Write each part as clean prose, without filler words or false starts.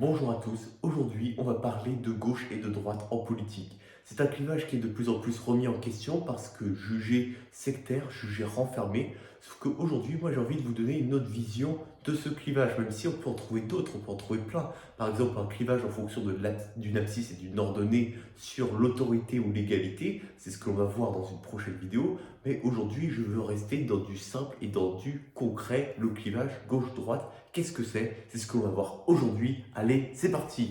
Bonjour à tous, aujourd'hui on va parler de gauche et de droite en politique. C'est un clivage qui est de plus en plus remis en question parce que jugé sectaire, jugé renfermé, sauf qu'aujourd'hui moi j'ai envie de vous donner une autre vision de ce clivage, même si on peut en trouver d'autres, on peut en trouver plein. Par exemple un clivage en fonction d'une abscisse et d'une ordonnée sur l'autorité ou l'égalité, c'est ce que l'on va voir dans une prochaine vidéo, mais aujourd'hui je veux rester dans du simple et dans du concret, le clivage gauche-droite. Qu'est-ce que c'est? C'est ce qu'on va voir aujourd'hui. Allez, c'est parti!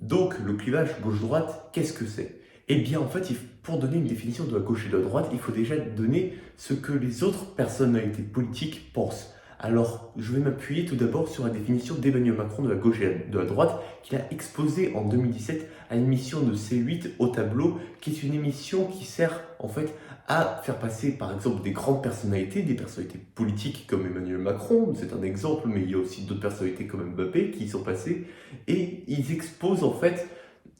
Donc, le clivage gauche-droite, qu'est-ce que c'est? Eh bien, en fait, pour donner une définition de la gauche et de la droite, il faut déjà donner ce que les autres personnalités politiques pensent. Alors, je vais m'appuyer tout d'abord sur la définition d'Emmanuel Macron de la gauche et de la droite, qu'il a exposée en 2017 à une émission de C8 au tableau, qui est une émission qui sert en fait à faire passer par exemple des grandes personnalités, des personnalités politiques comme Emmanuel Macron, c'est un exemple, mais il y a aussi d'autres personnalités comme Mbappé qui y sont passées, et ils exposent en fait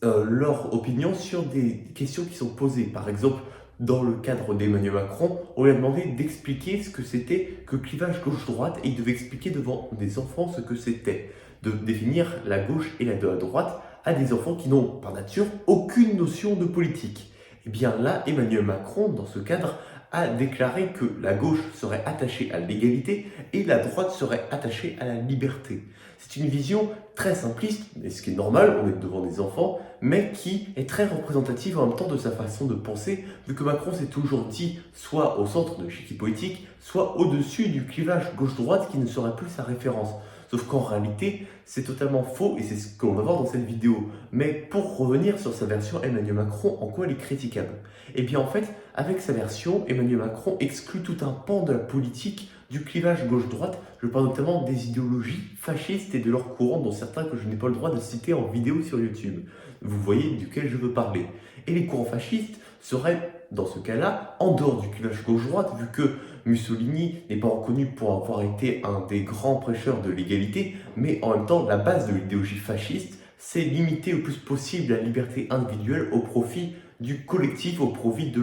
leur opinion sur des questions qui sont posées. Par exemple, dans le cadre d'Emmanuel Macron, on lui a demandé d'expliquer ce que c'était que le clivage gauche-droite et il devait expliquer devant des enfants ce que c'était, de définir la gauche et la droite à des enfants qui n'ont par nature aucune notion de politique. Et bien là, Emmanuel Macron, dans ce cadre, a déclaré que la gauche serait attachée à l'égalité et la droite serait attachée à la liberté. C'est une vision très simpliste, et ce qui est normal, on est devant des enfants, mais qui est très représentative en même temps de sa façon de penser, vu que Macron s'est toujours dit soit au centre de l'échiquier politique, soit au-dessus du clivage gauche-droite qui ne serait plus sa référence. Sauf qu'en réalité, c'est totalement faux et c'est ce qu'on va voir dans cette vidéo. Mais pour revenir sur sa version Emmanuel Macron, en quoi elle est critiquable? Eh bien en fait, avec sa version, Emmanuel Macron exclut tout un pan de la politique du clivage gauche-droite. Je parle notamment des idéologies fascistes et de leurs courants, dont certains que je n'ai pas le droit de citer en vidéo sur YouTube. Vous voyez duquel je veux parler. Et les courants fascistes seraient, dans ce cas-là, en dehors du clivage gauche-droite, vu que Mussolini n'est pas reconnu pour avoir été un des grands prêcheurs de l'égalité, mais en même temps, la base de l'idéologie fasciste, c'est limiter le plus possible la liberté individuelle au profit du collectif, au profit de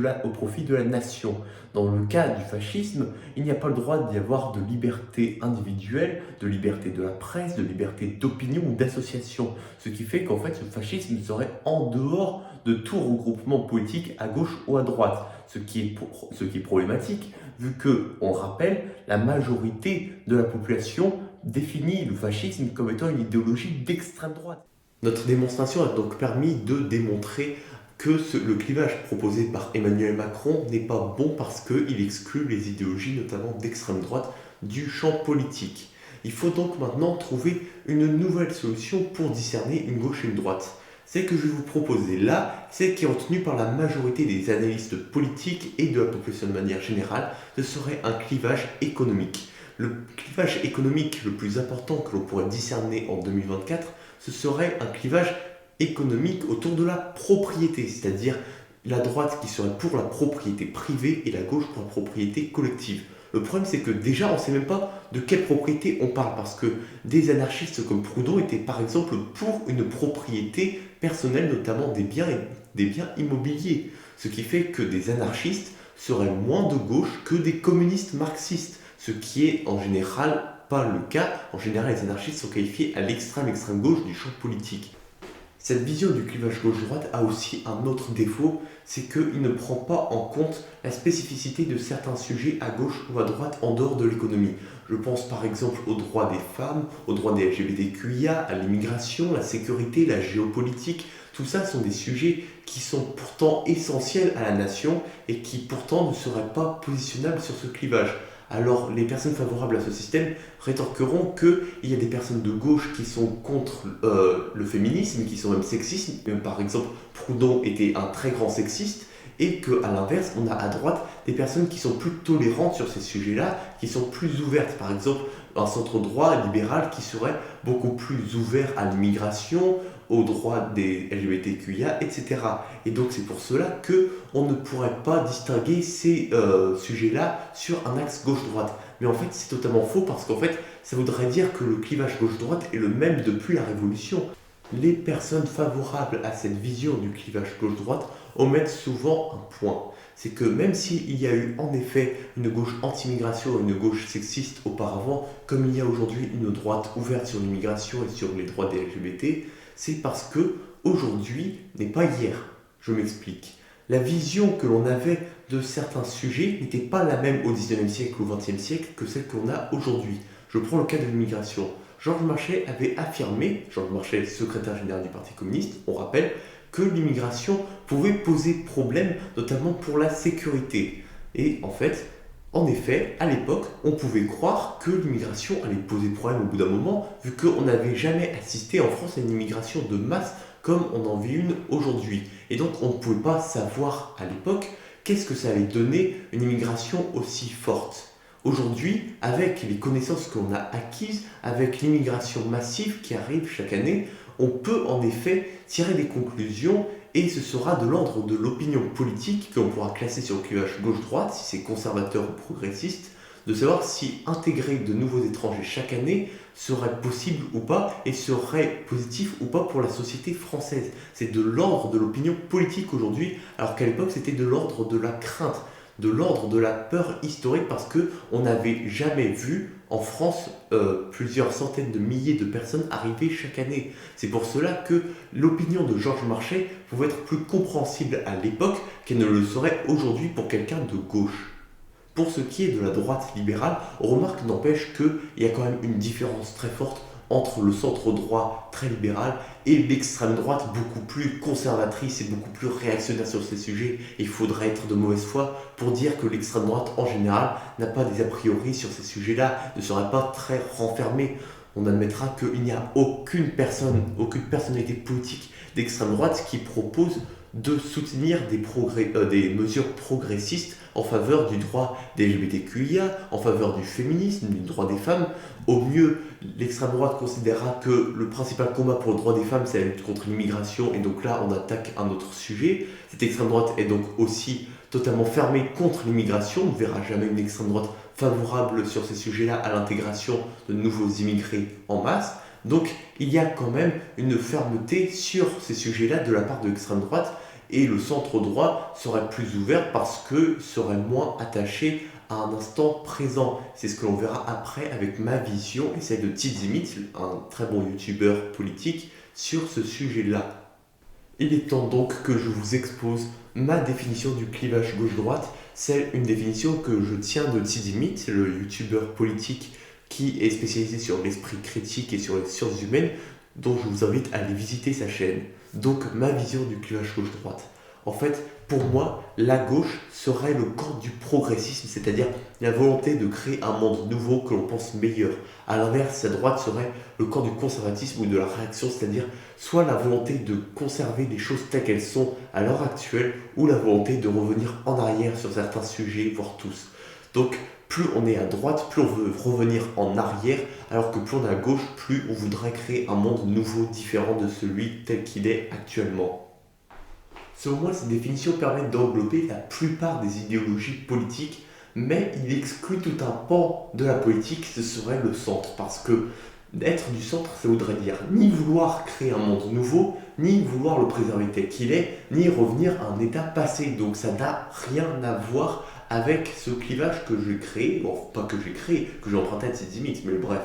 la nation. Dans le cas du fascisme, il n'y a pas le droit d'y avoir de liberté individuelle, de liberté de la presse, de liberté d'opinion ou d'association. Ce qui fait qu'en fait, ce fascisme serait en dehors de tout regroupement politique à gauche ou à droite. Ce qui est problématique, vu que, on le rappelle, la majorité de la population définit le fascisme comme étant une idéologie d'extrême droite. Notre démonstration a donc permis de démontrer que le clivage proposé par Emmanuel Macron n'est pas bon parce qu'il exclut les idéologies, notamment d'extrême droite, du champ politique. Il faut donc maintenant trouver une nouvelle solution pour discerner une gauche et une droite. Celle que je vais vous proposer là, celle qui est retenue par la majorité des analystes politiques et de la population de manière générale, ce serait un clivage économique. Le clivage économique le plus important que l'on pourrait discerner en 2024, ce serait un clivage économique autour de la propriété, c'est-à-dire la droite qui serait pour la propriété privée et la gauche pour la propriété collective. Le problème, c'est que déjà, on ne sait même pas de quelle propriété on parle, parce que des anarchistes comme Proudhon étaient par exemple pour une propriété personnelle, notamment des biens immobiliers. Ce qui fait que des anarchistes seraient moins de gauche que des communistes marxistes, ce qui est en général pas le cas. En général, les anarchistes sont qualifiés à l'extrême gauche du champ politique. Cette vision du clivage gauche-droite a aussi un autre défaut, c'est qu'il ne prend pas en compte la spécificité de certains sujets à gauche ou à droite en dehors de l'économie. Je pense par exemple aux droits des femmes, aux droits des LGBTQIA, à l'immigration, la sécurité, la géopolitique. Tout ça sont des sujets qui sont pourtant essentiels à la nation et qui pourtant ne seraient pas positionnables sur ce clivage. Alors les personnes favorables à ce système rétorqueront qu'il y a des personnes de gauche qui sont contre le féminisme, qui sont même sexistes. Par exemple, Proudhon était un très grand sexiste, et qu'à l'inverse, on a à droite des personnes qui sont plus tolérantes sur ces sujets-là, qui sont plus ouvertes. Par exemple, un centre droit libéral qui serait beaucoup plus ouvert à l'immigration, aux droits des LGBTQIA, etc. Et donc c'est pour cela qu'on ne pourrait pas distinguer ces sujets-là sur un axe gauche-droite. Mais en fait, c'est totalement faux parce qu'en fait, ça voudrait dire que le clivage gauche-droite est le même depuis la Révolution. Les personnes favorables à cette vision du clivage gauche-droite omettent souvent un point. c'est que même s'il y a eu en effet une gauche anti-immigration et une gauche sexiste auparavant, comme il y a aujourd'hui une droite ouverte sur l'immigration et sur les droits des LGBT, c'est parce que aujourd'hui n'est pas hier. Je m'explique. La vision que l'on avait de certains sujets n'était pas la même au 19e siècle ou au 20e siècle que celle qu'on a aujourd'hui. Je prends le cas de l'immigration. Georges Marchais avait affirmé, Georges Marchais, secrétaire général du Parti communiste, on rappelle, que l'immigration pouvait poser problème, notamment pour la sécurité. Et en fait, en effet, à l'époque, on pouvait croire que l'immigration allait poser problème au bout d'un moment, vu qu'on n'avait jamais assisté en France à une immigration de masse comme on en vit une aujourd'hui. Et donc, on ne pouvait pas savoir à l'époque qu'est-ce que ça allait donner une immigration aussi forte. Aujourd'hui, avec les connaissances qu'on a acquises, avec l'immigration massive qui arrive chaque année, on peut en effet tirer des conclusions et ce sera de l'ordre de l'opinion politique que l'on pourra classer sur le clivage gauche-droite, si c'est conservateur ou progressiste, de savoir si intégrer de nouveaux étrangers chaque année serait possible ou pas et serait positif ou pas pour la société française. C'est de l'ordre de l'opinion politique aujourd'hui, alors qu'à l'époque c'était de l'ordre de la crainte, de l'ordre de la peur historique parce qu'on n'avait jamais vu en France plusieurs centaines de milliers de personnes arriver chaque année. C'est pour cela que l'opinion de Georges Marchais pouvait être plus compréhensible à l'époque qu'elle ne le serait aujourd'hui pour quelqu'un de gauche. Pour ce qui est de la droite libérale, on remarque n'empêche qu'il y a quand même une différence très forte entre le centre droit très libéral et l'extrême droite beaucoup plus conservatrice et beaucoup plus réactionnaire sur ces sujets. Il faudrait être de mauvaise foi pour dire que l'extrême droite en général n'a pas des a priori sur ces sujets-là, ne serait pas très renfermée. On admettra qu'il n'y a aucune personne, aucune personnalité politique d'extrême droite qui propose de soutenir des mesures progressistes en faveur du droit des LGBTQIA, en faveur du féminisme, du droit des femmes. Au mieux, l'extrême droite considérera que le principal combat pour le droit des femmes, c'est la lutte contre l'immigration, et donc là, on attaque un autre sujet. Cette extrême droite est donc aussi totalement fermée contre l'immigration. On ne verra jamais une extrême droite favorable sur ces sujets-là à l'intégration de nouveaux immigrés en masse. Donc il y a quand même une fermeté sur ces sujets-là de la part de l'extrême droite et le centre droit serait plus ouvert parce que serait moins attaché à un instant présent. C'est ce que l'on verra après avec ma vision et celle de Tizimit, un très bon youtubeur politique, sur ce sujet-là. Il est temps donc que je vous expose ma définition du clivage gauche-droite. C'est une définition que je tiens de Tizimit, le youtubeur politique qui est spécialisé sur l'esprit critique et sur les sciences humaines, dont je vous invite à aller visiter sa chaîne. Donc ma vision du clivage gauche-droite. En fait, pour moi, la gauche serait le camp du progressisme, c'est-à-dire la volonté de créer un monde nouveau que l'on pense meilleur. A l'inverse, la droite serait le camp du conservatisme ou de la réaction, c'est-à-dire soit la volonté de conserver les choses telles qu'elles sont à l'heure actuelle, ou la volonté de revenir en arrière sur certains sujets, voire tous. Donc, plus on est à droite, plus on veut revenir en arrière, alors que plus on est à gauche, plus on voudrait créer un monde nouveau, différent de celui tel qu'il est actuellement. Selon moi, cette définition permet d'englober la plupart des idéologies politiques, mais il exclut tout un pan de la politique, ce serait le centre, parce que être du centre, ça voudrait dire ni vouloir créer un monde nouveau, ni vouloir le préserver tel qu'il est, ni revenir à un état passé. Donc ça n'a rien à voir avec ce clivage que j'ai créé, bon, pas que j'ai créé, que j'ai emprunté à ses limites, mais bref,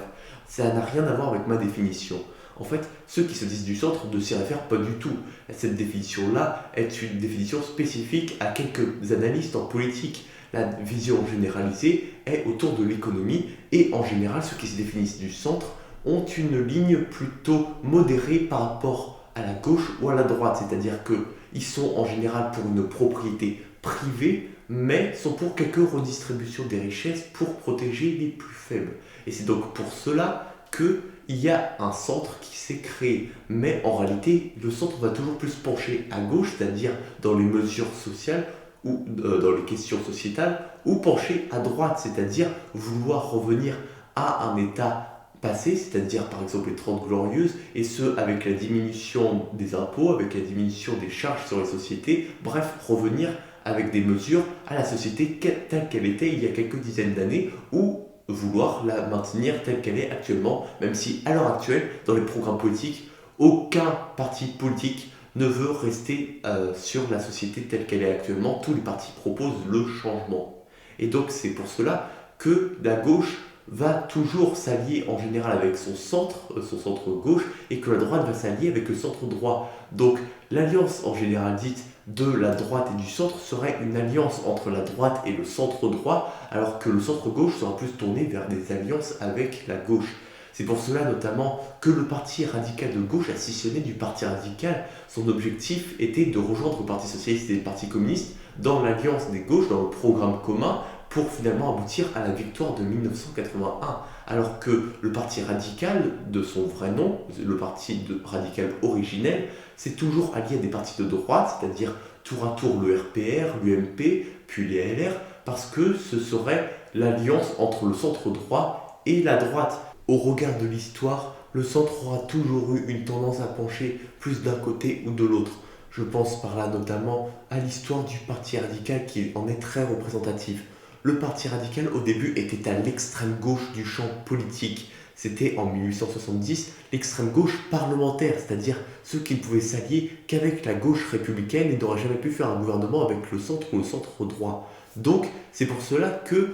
ça n'a rien à voir avec ma définition. En fait, ceux qui se disent du centre ne s'y réfèrent pas du tout. Cette définition-là est une définition spécifique à quelques analystes en politique. La vision généralisée est autour de l'économie et en général, ceux qui se définissent du centre ont une ligne plutôt modérée par rapport à la gauche ou à la droite, c'est-à-dire qu'ils sont en général pour une propriété privée, mais sont pour quelques redistributions des richesses pour protéger les plus faibles. Et c'est donc pour cela qu'il y a un centre qui s'est créé. Mais en réalité, le centre va toujours plus pencher à gauche, c'est-à-dire dans les mesures sociales ou dans les questions sociétales, ou pencher à droite, c'est-à-dire vouloir revenir à un état passé, c'est-à-dire par exemple les 30 glorieuses, et ce avec la diminution des impôts, avec la diminution des charges sur les sociétés, bref, revenir avec des mesures à la société telle qu'elle était il y a quelques dizaines d'années, ou vouloir la maintenir telle qu'elle est actuellement, même si à l'heure actuelle, dans les programmes politiques, aucun parti politique ne veut rester sur la société telle qu'elle est actuellement. Tous les partis proposent le changement. Et donc c'est pour cela que la gauche va toujours s'allier en général avec son centre gauche, et que la droite va s'allier avec le centre droit. Donc l'alliance en général dite de la droite et du centre serait une alliance entre la droite et le centre droit, alors que le centre gauche sera plus tourné vers des alliances avec la gauche. C'est pour cela notamment que le parti radical de gauche a scissionné du parti radical. Son objectif était de rejoindre le parti socialiste et le parti communiste dans l'alliance des gauches, dans le programme commun, pour finalement aboutir à la victoire de 1981. Alors que le parti radical, de son vrai nom, le parti radical originel, s'est toujours allié à des partis de droite, c'est-à-dire tour à tour le RPR, l'UMP, puis les LR, parce que ce serait l'alliance entre le centre droit et la droite. Au regard de l'histoire, le centre aura toujours eu une tendance à pencher plus d'un côté ou de l'autre. Je pense par là notamment à l'histoire du parti radical qui en est très représentatif. Le parti radical au début était à l'extrême gauche du champ politique. C'était en 1870 l'extrême gauche parlementaire, c'est-à-dire ceux qui ne pouvaient s'allier qu'avec la gauche républicaine et n'auraient jamais pu faire un gouvernement avec le centre ou le centre droit. Donc c'est pour cela que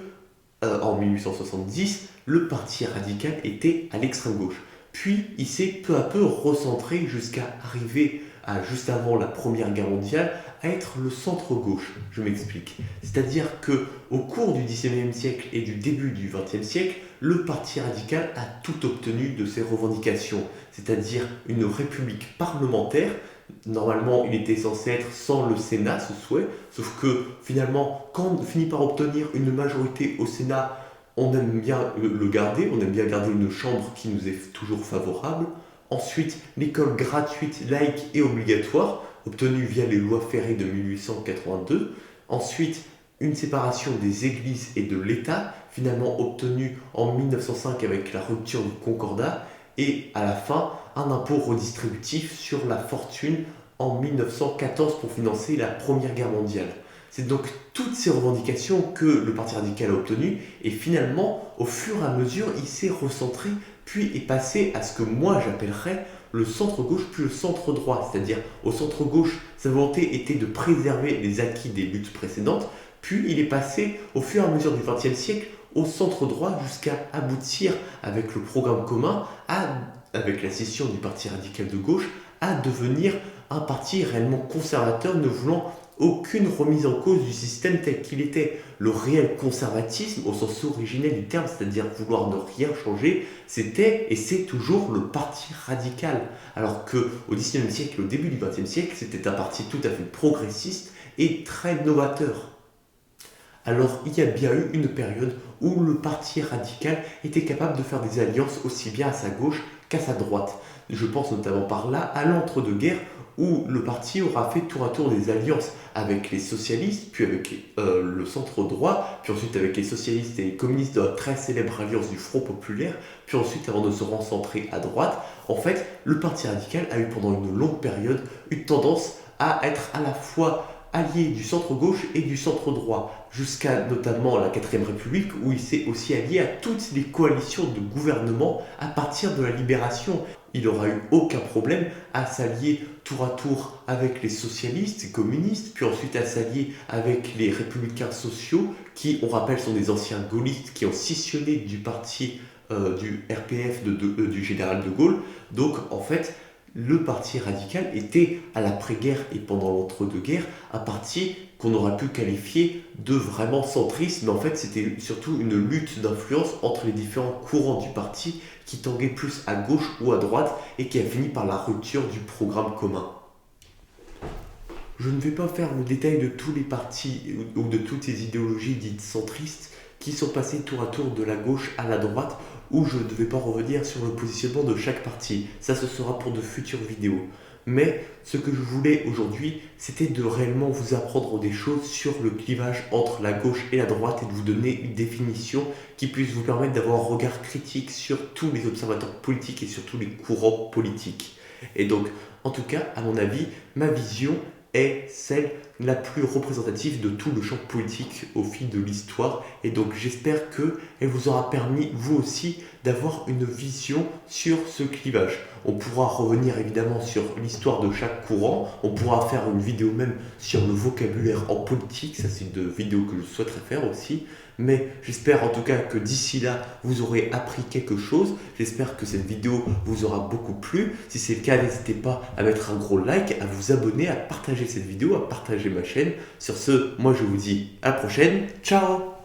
en 1870, le parti radical était à l'extrême gauche. Puis il s'est peu à peu recentré jusqu'à arriver à, juste avant la Première Guerre mondiale, à être le centre-gauche. Je m'explique. C'est-à-dire que au cours du XIXe siècle et du début du XXe siècle, le parti radical a tout obtenu de ses revendications, c'est-à-dire une république parlementaire. Normalement, il était censé être sans le Sénat, ce souhait, sauf que finalement, quand on finit par obtenir une majorité au Sénat, on aime bien le garder, on aime bien garder une chambre qui nous est toujours favorable. Ensuite, l'école gratuite, laïque et obligatoire, obtenue via les lois Ferré de 1882. Ensuite, une séparation des églises et de l'État, finalement obtenue en 1905 avec la rupture du Concordat. Et à la fin, un impôt redistributif sur la fortune en 1914 pour financer la Première Guerre mondiale. C'est donc toutes ces revendications que le Parti radical a obtenues, et finalement, au fur et à mesure, il s'est recentré, puis est passé à ce que moi j'appellerais le centre-gauche puis le centre-droit. C'est-à-dire, au centre-gauche, sa volonté était de préserver les acquis des luttes précédentes, puis il est passé, au fur et à mesure du XXe siècle, au centre-droit jusqu'à aboutir, avec le programme commun, avec la scission du Parti radical de gauche, à devenir un parti réellement conservateur, ne voulant aucune remise en cause du système tel qu'il était. Le réel conservatisme, au sens originel du terme, c'est-à-dire vouloir ne rien changer, c'était et c'est toujours le parti radical. Alors qu'au XIXe siècle et au début du XXe siècle, c'était un parti tout à fait progressiste et très novateur. Alors il y a bien eu une période où le parti radical était capable de faire des alliances aussi bien à sa gauche qu'à sa droite. Je pense notamment par là à l'entre-deux-guerres, où le parti aura fait tour à tour des alliances avec les socialistes, puis avec le centre droit, puis ensuite avec les socialistes et les communistes dans la très célèbre alliance du Front populaire, puis ensuite avant de se recentrer à droite. En fait, le parti radical a eu pendant une longue période une tendance à être à la fois allié du centre-gauche et du centre-droit, jusqu'à notamment la 4ème République, où il s'est aussi allié à toutes les coalitions de gouvernement à partir de la Libération. Il n'aura eu aucun problème à s'allier tour à tour avec les socialistes et communistes, puis ensuite à s'allier avec les républicains sociaux, qui, on rappelle, sont des anciens gaullistes qui ont scissionné du parti du RPF du général de Gaulle. Donc, en fait, le parti radical était, à l'après-guerre et pendant l'entre-deux-guerres, un parti qu'on aurait pu qualifier de vraiment centriste, mais en fait c'était surtout une lutte d'influence entre les différents courants du parti qui tanguaient plus à gauche ou à droite et qui a fini par la rupture du programme commun. Je ne vais pas faire le détail de tous les partis ou de toutes ces idéologies dites centristes qui sont passées tour à tour de la gauche à la droite, où je ne vais pas revenir sur le positionnement de chaque parti. Ça, ce sera pour de futures vidéos. Mais ce que je voulais aujourd'hui, c'était de réellement vous apprendre des choses sur le clivage entre la gauche et la droite et de vous donner une définition qui puisse vous permettre d'avoir un regard critique sur tous les observateurs politiques et sur tous les courants politiques. Et donc, en tout cas, à mon avis, ma vision est celle la plus représentative de tout le champ politique au fil de l'histoire. Et donc j'espère qu'elle vous aura permis, vous aussi, d'avoir une vision sur ce clivage. On pourra revenir évidemment sur l'histoire de chaque courant, on pourra faire une vidéo même sur le vocabulaire en politique, ça c'est une vidéo que je souhaiterais faire aussi. Mais j'espère en tout cas que d'ici là, vous aurez appris quelque chose. J'espère que cette vidéo vous aura beaucoup plu. Si c'est le cas, n'hésitez pas à mettre un gros like, à vous abonner, à partager cette vidéo, à partager ma chaîne. Sur ce, moi je vous dis à la prochaine. Ciao!